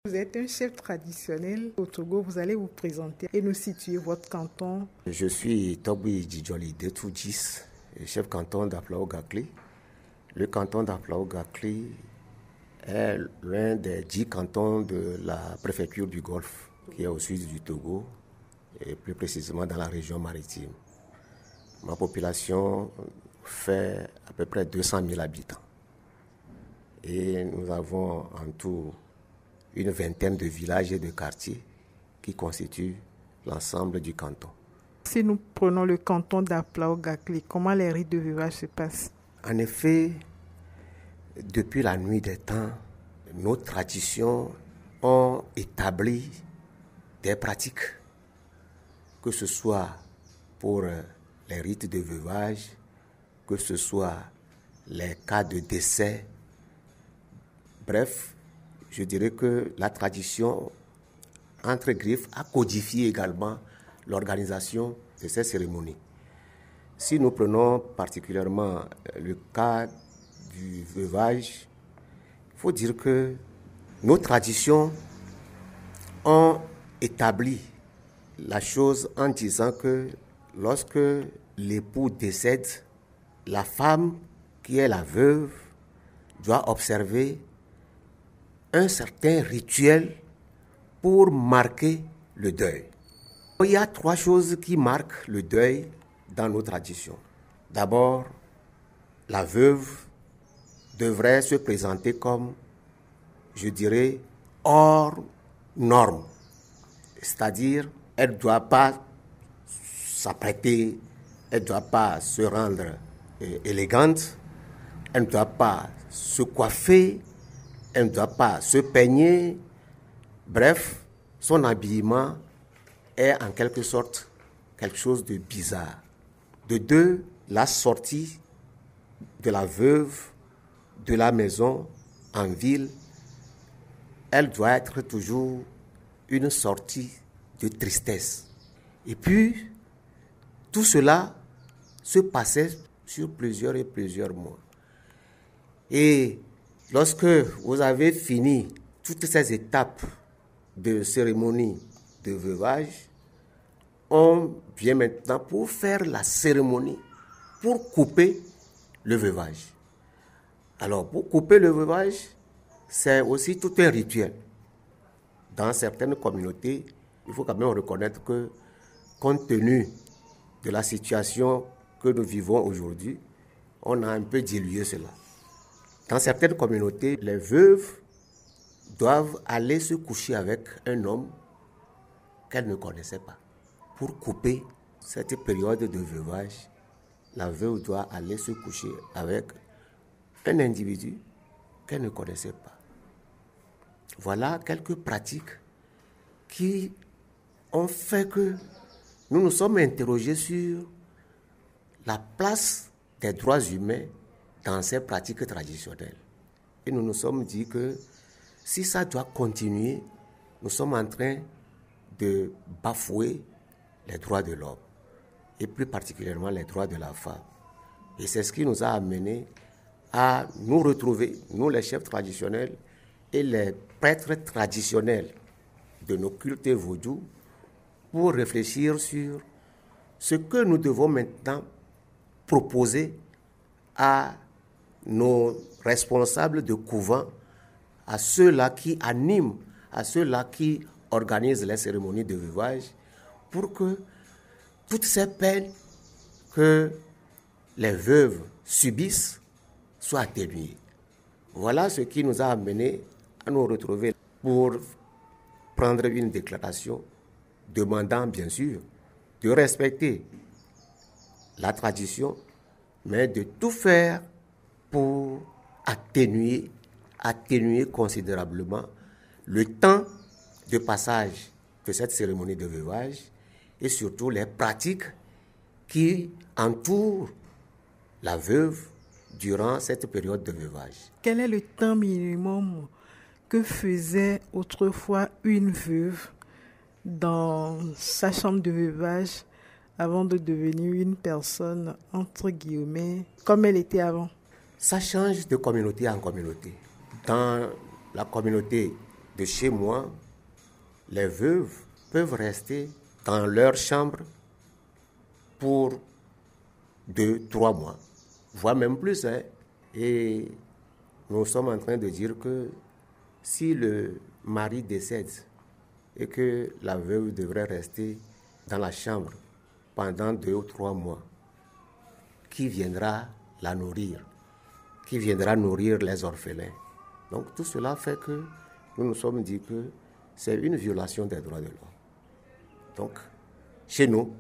Vous êtes un chef traditionnel au Togo, vous allez vous présenter et nous situer votre canton. Je suis Togui Djidjoli Detoudjis, chef canton d'Aflao-Gakli. Le canton d'Aflao-Gakli est l'un des 10 cantons de la préfecture du Golfe, qui est au sud du Togo, et plus précisément dans la région maritime. Ma population fait à peu près 200 000 habitants. Et nous avons en tout une vingtaine de villages et de quartiers qui constituent l'ensemble du canton. Si nous prenons le canton d'Aflao-Gakli, comment les rites de veuvage se passent? En effet, depuis la nuit des temps, nos traditions ont établi des pratiques, que ce soit pour les rites de veuvage, que ce soit les cas de décès. Bref, je dirais que la tradition, entre griffes, a codifié également l'organisation de ces cérémonies. Si nous prenons particulièrement le cas du veuvage, il faut dire que nos traditions ont établi la chose en disant que lorsque l'époux décède, la femme qui est la veuve doit observer un certain rituel pour marquer le deuil. Il y a 3 choses qui marquent le deuil dans nos traditions. D'abord, la veuve devrait se présenter comme, je dirais, hors norme. C'est-à-dire, elle ne doit pas s'apprêter, elle ne doit pas se rendre élégante, elle ne doit pas se coiffer, elle ne doit pas se peigner. Bref, son habillement est en quelque sorte quelque chose de bizarre. De 2, la sortie de la veuve de la maison en ville, elle doit être toujours une sortie de tristesse. Et puis, tout cela se passait sur plusieurs mois. Et lorsque vous avez fini toutes ces étapes de cérémonie de veuvage, on vient maintenant pour faire la cérémonie, pour couper le veuvage. Alors, pour couper le veuvage, c'est aussi tout un rituel. Dans certaines communautés, il faut quand même reconnaître que, compte tenu de la situation que nous vivons aujourd'hui, on a un peu dilué cela. Dans certaines communautés, les veuves doivent aller se coucher avec un homme qu'elles ne connaissaient pas. Pour couper cette période de veuvage, la veuve doit aller se coucher avec un individu qu'elle ne connaissait pas. Voilà quelques pratiques qui ont fait que nous nous sommes interrogés sur la place des droits humains dans ces pratiques traditionnelles. Et nous nous sommes dit que si ça doit continuer, nous sommes en train de bafouer les droits de l'homme, et plus particulièrement les droits de la femme. Et c'est ce qui nous a amenés à nous retrouver, nous les chefs traditionnels et les prêtres traditionnels de nos cultes vaudous, pour réfléchir sur ce que nous devons maintenant proposer à nos responsables de couvent, à ceux-là qui animent, à ceux-là qui organisent les cérémonies de veuvage, pour que toutes ces peines que les veuves subissent soient atténuées. Voilà ce qui nous a amenés à nous retrouver pour prendre une déclaration demandant bien sûr de respecter la tradition, mais de tout faire pour atténuer considérablement le temps de passage de cette cérémonie de veuvage et surtout les pratiques qui entourent la veuve durant cette période de veuvage. Quel est le temps minimum que faisait autrefois une veuve dans sa chambre de veuvage avant de devenir une personne, entre guillemets, comme elle était avant? Ça change de communauté en communauté. Dans la communauté de chez moi, les veuves peuvent rester dans leur chambre pour 2-3 mois, voire même plus. Et nous sommes en train de dire que si le mari décède et que la veuve devrait rester dans la chambre pendant 2 ou 3 mois, qui viendra la nourrir? Qui viendra nourrir les orphelins? Donc tout cela fait que nous nous sommes dit que c'est une violation des droits de l'homme. Donc, chez nous,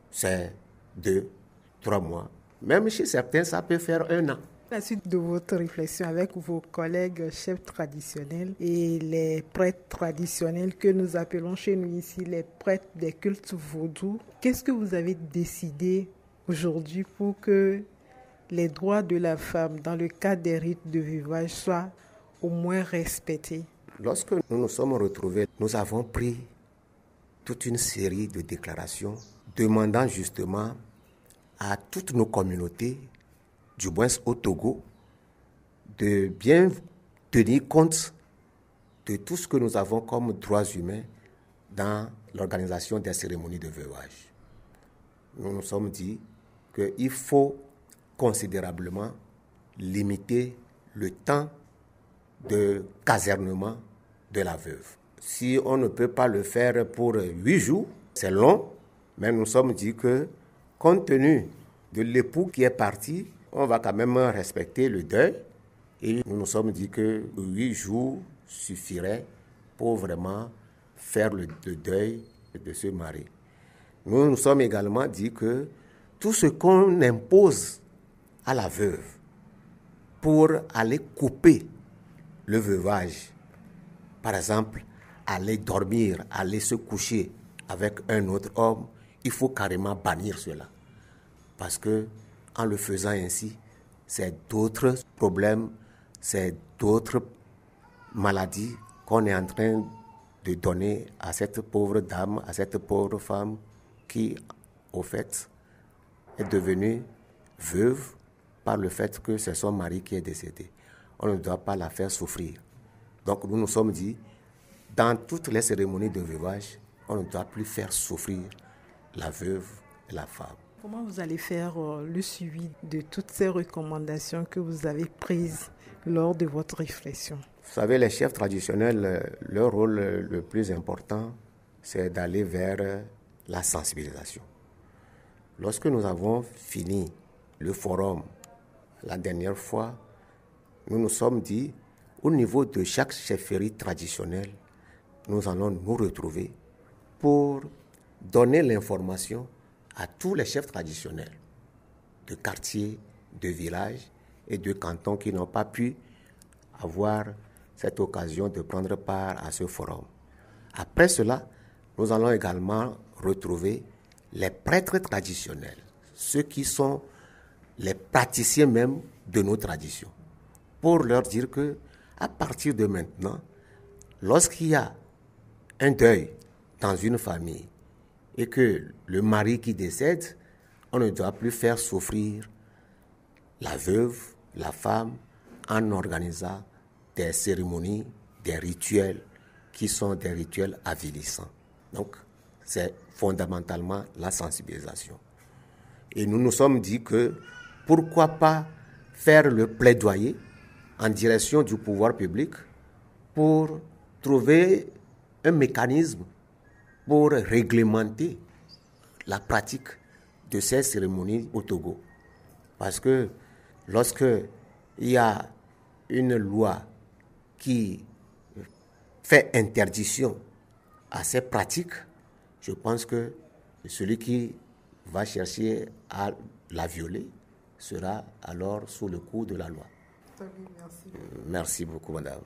c'est 2-3 mois. Même chez certains, ça peut faire 1 an. À la suite de votre réflexion avec vos collègues chefs traditionnels et les prêtres traditionnels que nous appelons chez nous ici les prêtres des cultes vaudous, qu'est-ce que vous avez décidé aujourd'hui pour que les droits de la femme dans le cadre des rites de veuvage soient au moins respectés? Lorsque nous nous sommes retrouvés, nous avons pris toute une série de déclarations demandant justement à toutes nos communautés, du moins au Togo, de bien tenir compte de tout ce que nous avons comme droits humains dans l'organisation des cérémonies de veuvage. Nous nous sommes dit qu'il faut considérablement limiter le temps de casernement de la veuve. Si on ne peut pas le faire pour 8 jours, c'est long, mais nous nous sommes dit que, compte tenu de l'époux qui est parti, on va quand même respecter le deuil. Et nous nous sommes dit que 8 jours suffiraient pour vraiment faire le deuil de ce mari. Nous nous sommes également dit que tout ce qu'on impose à la veuve pour aller couper le veuvage, par exemple, aller dormir, aller se coucher avec un autre homme, il faut carrément bannir cela. Parce que en le faisant ainsi, c'est d'autres problèmes, c'est d'autres maladies qu'on est en train de donner à cette pauvre dame, à cette pauvre femme qui, au fait, est devenue veuve par le fait que c'est son mari qui est décédé. On ne doit pas la faire souffrir. Donc nous nous sommes dit, dans toutes les cérémonies de veuvage, on ne doit plus faire souffrir la veuve et la femme. Comment vous allez faire le suivi de toutes ces recommandations que vous avez prises lors de votre réflexion? Vous savez, les chefs traditionnels, leur rôle le plus important, c'est d'aller vers la sensibilisation. Lorsque nous avons fini le forum la dernière fois, nous nous sommes dit, au niveau de chaque chefferie traditionnelle, nous allons nous retrouver pour donner l'information à tous les chefs traditionnels de quartiers, de villages et de cantons qui n'ont pas pu avoir cette occasion de prendre part à ce forum. Après cela, nous allons également retrouver les prêtres traditionnels, ceux qui sont les praticiens même de nos traditions, pour leur dire que à partir de maintenant, lorsqu'il y a un deuil dans une famille et que le mari qui décède, on ne doit plus faire souffrir la veuve, la femme, en organisant des cérémonies, des rituels qui sont des rituels avilissants. Donc, c'est fondamentalement la sensibilisation. Et nous nous sommes dit que pourquoi pas faire le plaidoyer en direction du pouvoir public pour trouver un mécanisme pour réglementer la pratique de ces cérémonies au Togo. Parce que lorsque il y a une loi qui fait interdiction à ces pratiques, je pense que celui qui va chercher à la violer sera alors sous le coup de la loi. Merci. Merci beaucoup, madame.